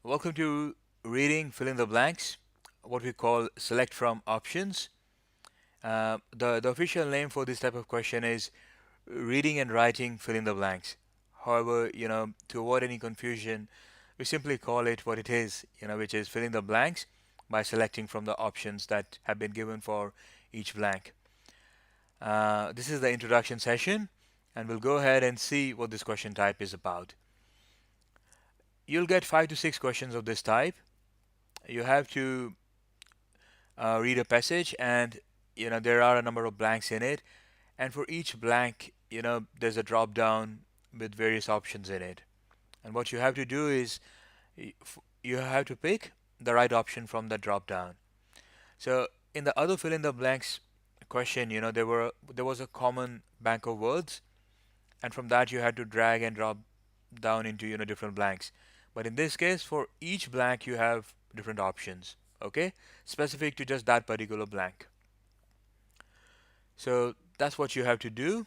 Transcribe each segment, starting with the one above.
Welcome to reading fill in the blanks, what we call select from options. The official name for this type of question is reading and writing fill in the blanks. However, to avoid any confusion, we simply call it what it is, which is fill in the blanks by selecting from the options that have been given for each blank. This is the introduction session, and we'll go ahead and see what this question type is about. You'll get 5 to 6 questions of this type. You have to read a passage, and there are a number of blanks in it, and for each blank, there's a drop down with various options in it. And what you have to do is you have to pick the right option from the drop down. So in the other fill in the blanks question, there was a common bank of words, and from that you had to drag and drop down into different blanks. But in this case, for each blank you have different options, okay, specific to just that particular blank. So that's what you have to do.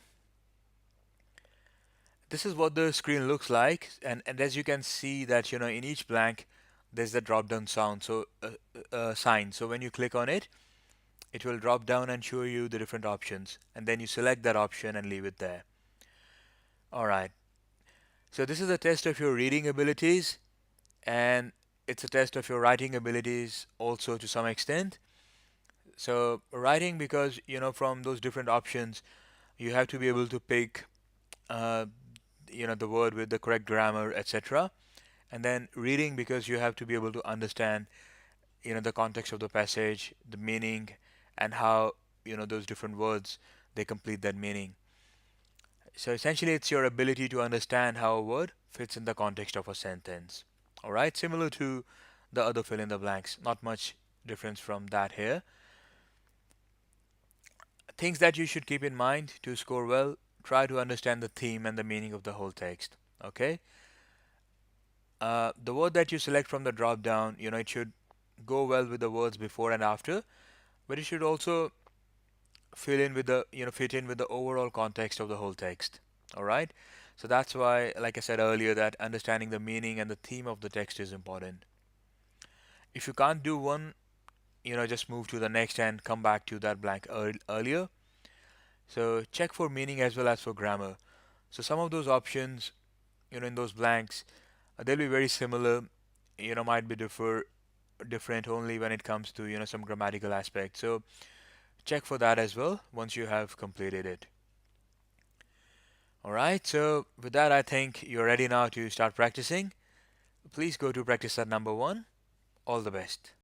This is what the screen looks like, and as you can see that in each blank there's the drop down sign. So when you click on it, it will drop down and show you the different options, and then you select that option and leave it there. All right, so this is a test of your reading abilities, and it's a test of your writing abilities also to some extent. So writing, because from those different options you have to be able to pick uh, the word with the correct grammar, etc. And then reading, because you have to be able to understand the context of the passage, the meaning, and how those different words they complete that meaning. So essentially it's your ability to understand how a word fits in the context of a sentence. All right, similar to the other fill in the blanks, not much difference from that here. Things that you should keep in mind to score well: try to understand the theme and the meaning of the whole text. Okay. The word that you select from the drop down, it should go well with the words before and after, but it should also fill in with the, fit in with the overall context of the whole text. All right. So that's why, like I said earlier, that understanding the meaning and the theme of the text is important. If you can't do one, just move to the next and come back to that blank earlier. So check for meaning as well as for grammar. So some of those options, in those blanks, they'll be very similar, might be different only when it comes to, some grammatical aspects. So check for that as well once you have completed it. All right, so with that, I think you're ready now to start practicing. Please go to practice set number 1. All the best.